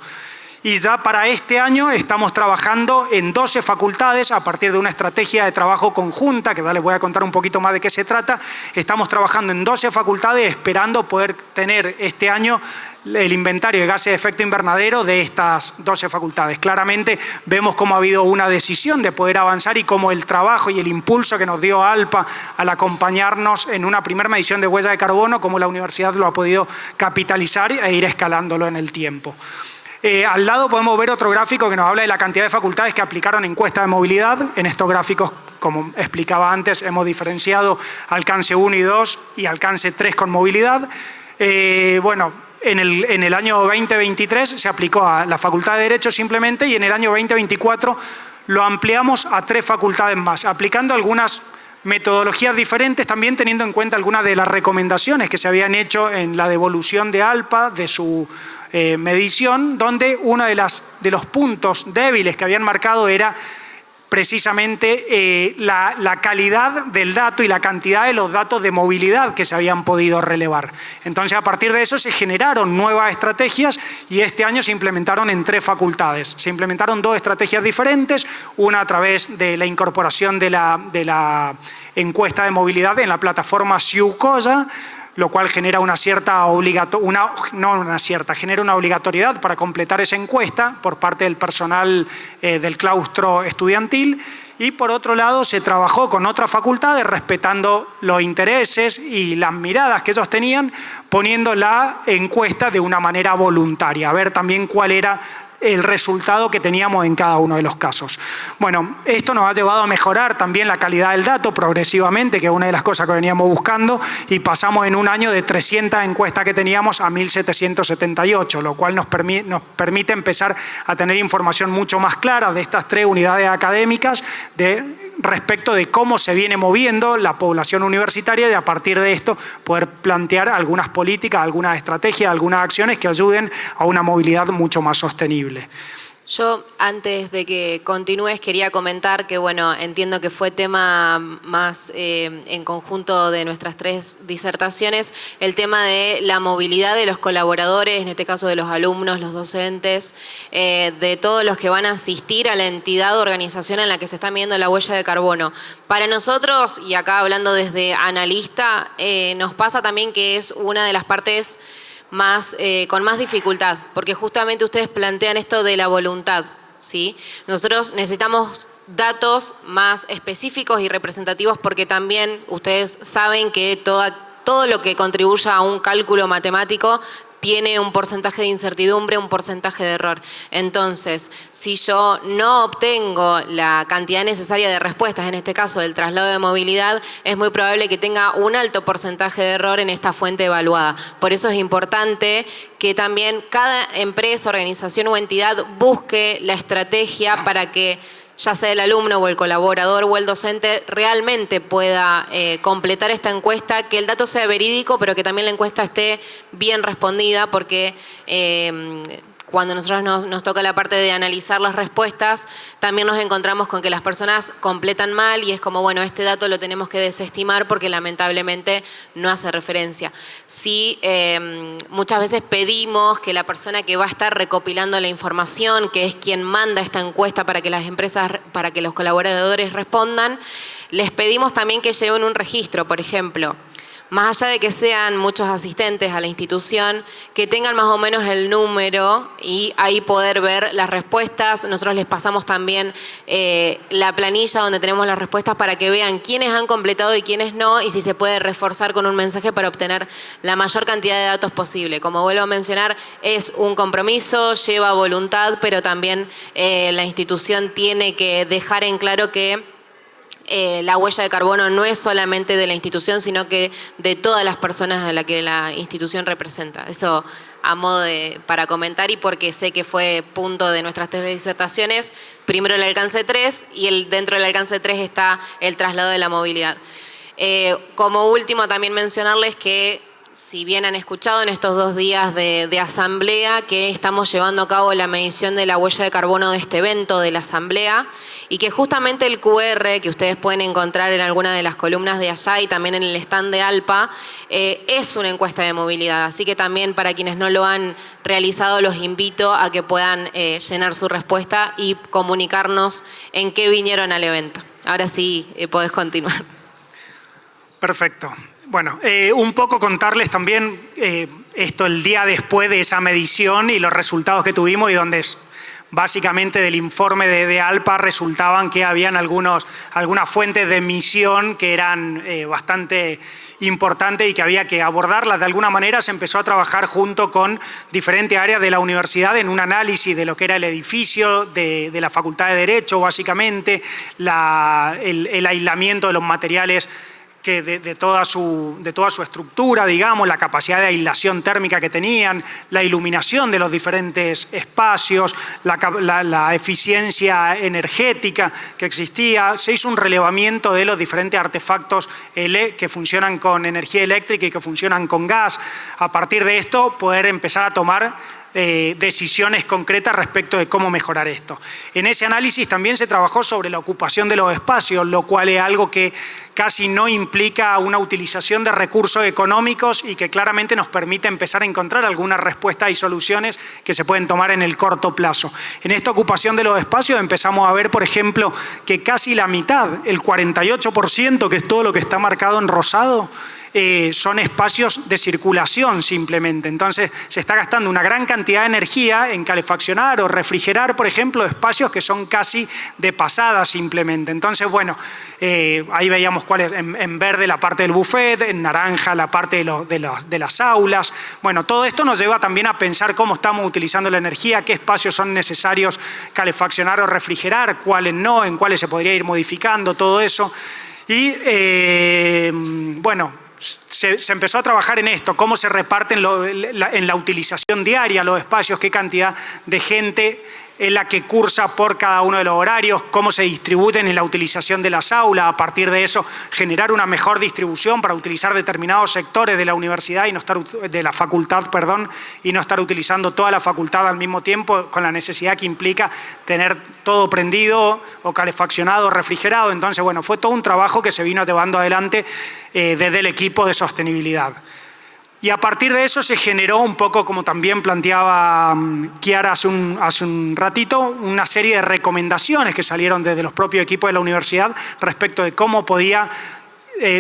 Y ya para este año estamos trabajando en 12 facultades a partir de una estrategia de trabajo conjunta, que ya les voy a contar un poquito más de qué se trata. Estamos trabajando en 12 facultades esperando poder tener este año el inventario de gases de efecto invernadero de estas 12 facultades. Claramente vemos cómo ha habido una decisión de poder avanzar y cómo el trabajo y el impulso que nos dio ALPA al acompañarnos en una primera medición de huella de carbono, cómo la universidad lo ha podido capitalizar e ir escalándolo en el tiempo. Al lado podemos ver otro gráfico que nos habla de la cantidad de facultades que aplicaron encuesta de movilidad. En estos gráficos, como explicaba antes, hemos diferenciado alcance 1 y 2 y alcance 3 con movilidad. Bueno, en el año 2023 se aplicó a la Facultad de Derecho simplemente y en el año 2024 lo ampliamos a 3 facultades más, aplicando algunas metodologías diferentes, también teniendo en cuenta algunas de las recomendaciones que se habían hecho en la devolución de ALPA, de su medición, donde uno de los puntos débiles que habían marcado era precisamente la calidad del dato y la cantidad de los datos de movilidad que se habían podido relevar. Entonces, a partir de eso se generaron nuevas estrategias y este año se implementaron en 3 facultades. Se implementaron 2 estrategias diferentes, una a través de la incorporación de la encuesta de movilidad en la plataforma SIUCOYA, lo cual genera genera una obligatoriedad para completar esa encuesta por parte del personal del claustro estudiantil. Y por otro lado se trabajó con otras facultades respetando los intereses y las miradas que ellos tenían, poniendo la encuesta de una manera voluntaria, a ver también cuál era el resultado que teníamos en cada uno de los casos. Bueno, esto nos ha llevado a mejorar también la calidad del dato progresivamente, que es una de las cosas que veníamos buscando, y pasamos en un año de 300 encuestas que teníamos a 1.778, lo cual nos permite empezar a tener información mucho más clara de estas 3 unidades académicas respecto de cómo se viene moviendo la población universitaria y a partir de esto poder plantear algunas políticas, algunas estrategias, algunas acciones que ayuden a una movilidad mucho más sostenible. Yo, antes de que continúes, quería comentar que, bueno, entiendo que fue tema más en conjunto de nuestras 3 disertaciones, el tema de la movilidad de los colaboradores, en este caso de los alumnos, los docentes, de todos los que van a asistir a la entidad o organización en la que se está midiendo la huella de carbono. Para nosotros, y acá hablando desde analista, nos pasa también que es una de las partes con más dificultad, porque justamente ustedes plantean esto de la voluntad, ¿sí? Nosotros necesitamos datos más específicos y representativos porque también ustedes saben que todo lo que contribuya a un cálculo matemático tiene un porcentaje de incertidumbre, un porcentaje de error. Entonces, si yo no obtengo la cantidad necesaria de respuestas, en este caso del traslado de movilidad, es muy probable que tenga un alto porcentaje de error en esta fuente evaluada. Por eso es importante que también cada empresa, organización o entidad busque la estrategia para que ya sea el alumno o el colaborador o el docente, realmente pueda completar esta encuesta, que el dato sea verídico, pero que también la encuesta esté bien respondida, porque cuando nosotros nos toca la parte de analizar las respuestas, también nos encontramos con que las personas completan mal y es como, bueno, este dato lo tenemos que desestimar porque lamentablemente no hace referencia. Sí, muchas veces pedimos que la persona que va a estar recopilando la información, que es quien manda esta encuesta para que las empresas, para que los colaboradores respondan, Les pedimos también que lleven un registro, por ejemplo. Más allá de que sean muchos asistentes a la institución, que tengan más o menos el número y ahí poder ver las respuestas. Nosotros les pasamos también la planilla donde tenemos las respuestas para que vean quiénes han completado y quiénes no, y si se puede reforzar con un mensaje para obtener la mayor cantidad de datos posible. Como vuelvo a mencionar, es un compromiso, lleva voluntad, pero también la institución tiene que dejar en claro que la huella de carbono no es solamente de la institución, sino que de todas las personas a las que la institución representa. Eso a modo para comentar, y porque sé que fue punto de nuestras 3 disertaciones, primero el alcance 3 y dentro del alcance 3 está el traslado de la movilidad. Como último también mencionarles que si bien han escuchado en estos 2 días de asamblea que estamos llevando a cabo la medición de la huella de carbono de este evento de la asamblea, y que justamente el QR que ustedes pueden encontrar en alguna de las columnas de allá y también en el stand de ALPA es una encuesta de movilidad. Así que también para quienes no lo han realizado los invito a que puedan llenar su respuesta y comunicarnos en qué vinieron al evento. Ahora sí podés continuar. Perfecto. Bueno, un poco contarles también esto el día después de esa medición y los resultados que tuvimos, y donde básicamente del informe de ALPA resultaban que habían algunas fuentes de emisión que eran bastante importantes y que había que abordarlas. De alguna manera se empezó a trabajar junto con diferentes áreas de la universidad en un análisis de lo que era el edificio de la Facultad de Derecho, básicamente, el aislamiento de los materiales que de toda su estructura, digamos, la capacidad de aislación térmica que tenían, la iluminación de los diferentes espacios, la eficiencia energética que existía. Se hizo un relevamiento de los diferentes artefactos que funcionan con energía eléctrica y que funcionan con gas. A partir de esto, poder empezar a tomar decisiones concretas respecto de cómo mejorar esto. En ese análisis también se trabajó sobre la ocupación de los espacios, lo cual es algo que casi no implica una utilización de recursos económicos y que claramente nos permite empezar a encontrar algunas respuestas y soluciones que se pueden tomar en el corto plazo. En esta ocupación de los espacios empezamos a ver, por ejemplo, que casi la mitad, el 48%, que es todo lo que está marcado en rosado, son espacios de circulación simplemente. Entonces se está gastando una gran cantidad de energía en calefaccionar o refrigerar, por ejemplo, espacios que son casi de pasada simplemente. Entonces, bueno, ahí veíamos cuál es, en verde la parte del buffet, en naranja la parte de las aulas. Bueno, todo esto nos lleva también a pensar cómo estamos utilizando la energía, qué espacios son necesarios calefaccionar o refrigerar, cuáles no, en cuáles se podría ir modificando, todo eso. Y bueno, se empezó a trabajar en esto, cómo se reparten en la utilización diaria los espacios, qué cantidad de gente es la que cursa por cada uno de los horarios, cómo se distribuyen en la utilización de las aulas. A partir de eso, generar una mejor distribución para utilizar determinados sectores de la universidad y no estar, de la facultad, perdón, y no estar utilizando toda la facultad al mismo tiempo, con la necesidad que implica tener todo prendido o calefaccionado, refrigerado. Entonces, bueno, fue todo un trabajo que se vino llevando adelante desde el equipo de sostenibilidad. Y a partir de eso se generó un poco, como también planteaba Chiara hace un ratito, una serie de recomendaciones que salieron desde los propios equipos de la universidad respecto de cómo podía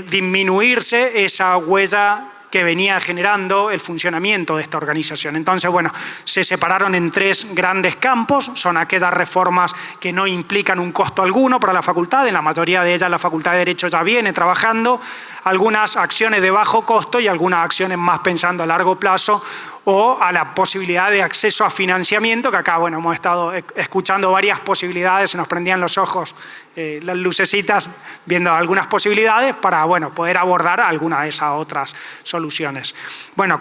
disminuirse esa huella que venía generando el funcionamiento de esta organización. Entonces, bueno, se separaron en 3 grandes campos. Son aquellas reformas que no implican un costo alguno para la facultad. En la mayoría de ellas la Facultad de Derecho ya viene trabajando. Algunas acciones de bajo costo y algunas acciones más pensando a largo plazo, o a la posibilidad de acceso a financiamiento, que acá, bueno, hemos estado escuchando varias posibilidades, se nos prendían los ojos, las lucecitas, viendo algunas posibilidades para, bueno, poder abordar alguna de esas otras soluciones. Bueno,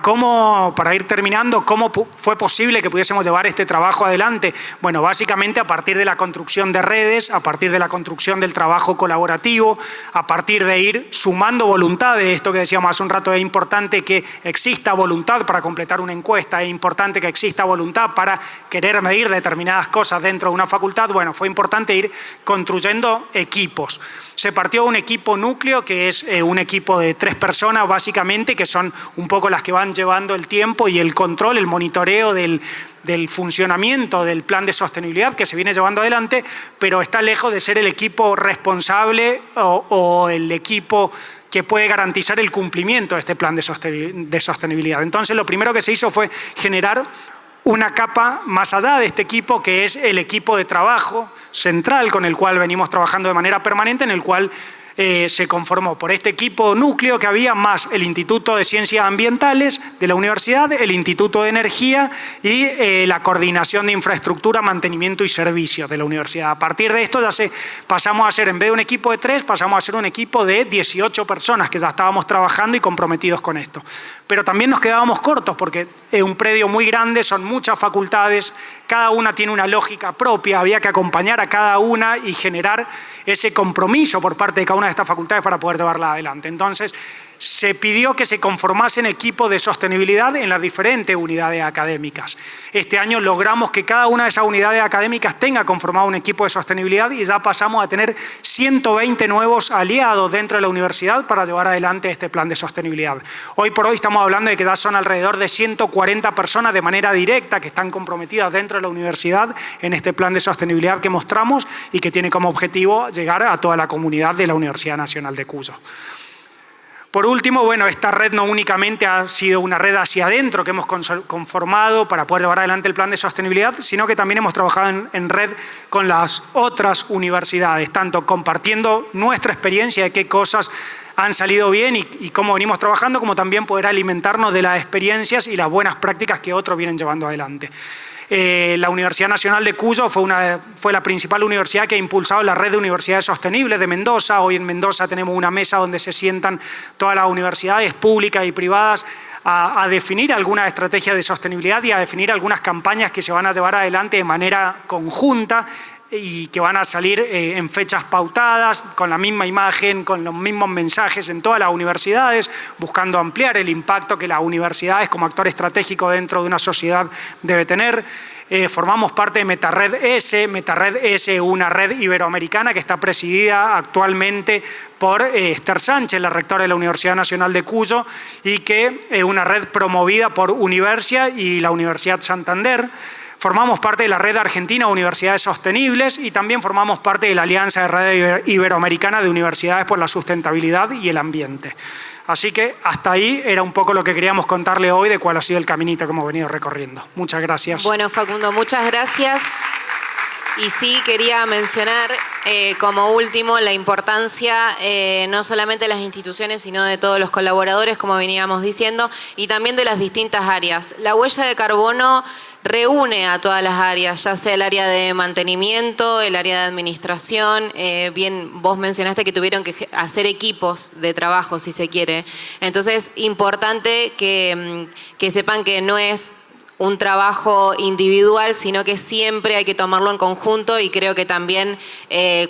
para ir terminando, ¿cómo fue posible que pudiésemos llevar este trabajo adelante? Bueno, básicamente a partir de la construcción de redes, a partir de la construcción del trabajo colaborativo, a partir de ir sumando voluntades. Esto que decíamos hace un rato, es importante que exista voluntad para completar una encuesta, es importante que exista voluntad para querer medir determinadas cosas dentro de una facultad. Bueno, fue importante ir construyendo equipos. Se partió un equipo núcleo, que es un equipo de 3 personas básicamente, que son un poco las que van llevando el tiempo y el control, el monitoreo de del funcionamiento del plan de sostenibilidad que se viene llevando adelante, pero está lejos de ser el equipo responsable o el equipo que puede garantizar el cumplimiento de este plan de sostenibilidad. Entonces, lo primero que se hizo fue generar una capa más allá de este equipo, que es el equipo de trabajo central con el cual venimos trabajando de manera permanente, en el cual se conformó por este equipo núcleo que había, más el Instituto de Ciencias Ambientales de la Universidad, el Instituto de Energía y la Coordinación de Infraestructura, Mantenimiento y Servicios de la Universidad. A partir de esto ya pasamos a ser, en vez de un equipo de 3, pasamos a ser un equipo de 18 personas que ya estábamos trabajando y comprometidos con esto. Pero también nos quedábamos cortos porque es un predio muy grande, son muchas facultades, cada una tiene una lógica propia, había que acompañar a cada una y generar ese compromiso por parte de cada una de estas facultades para poder llevarla adelante. Entonces, se pidió que se conformasen equipos de sostenibilidad en las diferentes unidades académicas. Este año logramos que cada una de esas unidades académicas tenga conformado un equipo de sostenibilidad y ya pasamos a tener 120 nuevos aliados dentro de la universidad para llevar adelante este plan de sostenibilidad. Hoy por hoy estamos hablando de que ya son alrededor de 140 personas de manera directa que están comprometidas dentro de la universidad en este plan de sostenibilidad que mostramos y que tiene como objetivo llegar a toda la comunidad de la Universidad Nacional de Cuyo. Por último, bueno, esta red no únicamente ha sido una red hacia adentro que hemos conformado para poder llevar adelante el plan de sostenibilidad, sino que también hemos trabajado en red con las otras universidades, tanto compartiendo nuestra experiencia de qué cosas han salido bien y cómo venimos trabajando, como también poder alimentarnos de las experiencias y las buenas prácticas que otros vienen llevando adelante. La Universidad Nacional de Cuyo fue la principal universidad que ha impulsado la red de universidades sostenibles de Mendoza. Hoy en Mendoza tenemos una mesa donde se sientan todas las universidades públicas y privadas a definir algunas estrategias de sostenibilidad y a definir algunas campañas que se van a llevar adelante de manera conjunta y que van a salir en fechas pautadas, con la misma imagen, con los mismos mensajes en todas las universidades, buscando ampliar el impacto que las universidades como actor estratégico dentro de una sociedad debe tener. Formamos parte de Metarred S. Metarred S es una red iberoamericana que está presidida actualmente por Esther Sánchez, la rectora de la Universidad Nacional de Cuyo, y que es una red promovida por Universia y la Universidad Santander. Formamos parte de la Red Argentina de Universidades Sostenibles y también formamos parte de la Alianza de Red Iberoamericana de Universidades por la Sustentabilidad y el Ambiente. Así que hasta ahí era un poco lo que queríamos contarle hoy de cuál ha sido el caminito que hemos venido recorriendo. Muchas gracias. Bueno, Facundo, muchas gracias. Y sí, quería mencionar como último la importancia no solamente de las instituciones, sino de todos los colaboradores, como veníamos diciendo, y también de las distintas áreas. La huella de carbono reúne a todas las áreas, ya sea el área de mantenimiento, el área de administración. Bien, vos mencionaste que tuvieron que hacer equipos de trabajo, si se quiere. Entonces, importante que sepan que no es un trabajo individual, sino que siempre hay que tomarlo en conjunto, y creo que también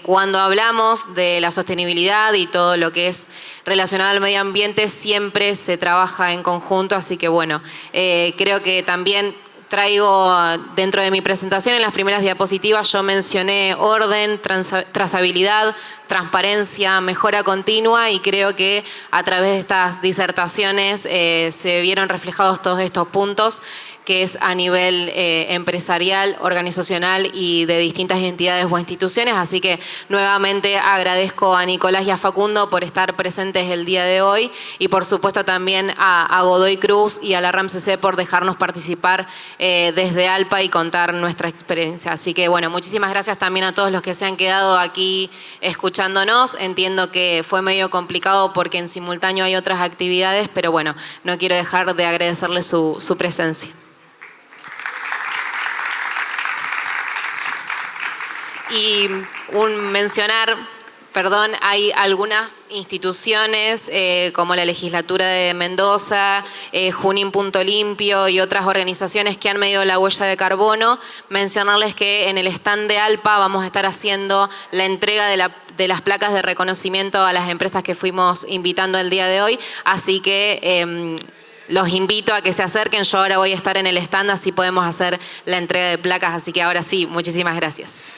cuando hablamos de la sostenibilidad y todo lo que es relacionado al medio ambiente, siempre se trabaja en conjunto. Así que bueno, creo que también traigo dentro de mi presentación, en las primeras diapositivas, yo mencioné orden, trazabilidad, transparencia, mejora continua, y creo que a través de estas disertaciones se vieron reflejados todos estos puntos, que es a nivel empresarial, organizacional y de distintas entidades o instituciones. Así que nuevamente agradezco a Nicolás y a Facundo por estar presentes el día de hoy, y por supuesto también a Godoy Cruz y a la RAMCC por dejarnos participar desde ALPA y contar nuestra experiencia. Así que bueno, muchísimas gracias también a todos los que se han quedado aquí escuchándonos. Entiendo que fue medio complicado porque en simultáneo hay otras actividades, pero bueno, no quiero dejar de agradecerles su presencia. Y mencionar, perdón, hay algunas instituciones como la Legislatura de Mendoza, Junín Punto Limpio y otras organizaciones que han medido la huella de carbono. Mencionarles que en el stand de ALPA vamos a estar haciendo la entrega de las placas de reconocimiento a las empresas que fuimos invitando el día de hoy. Así que los invito a que se acerquen. Yo ahora voy a estar en el stand, así podemos hacer la entrega de placas. Así que ahora sí, muchísimas gracias.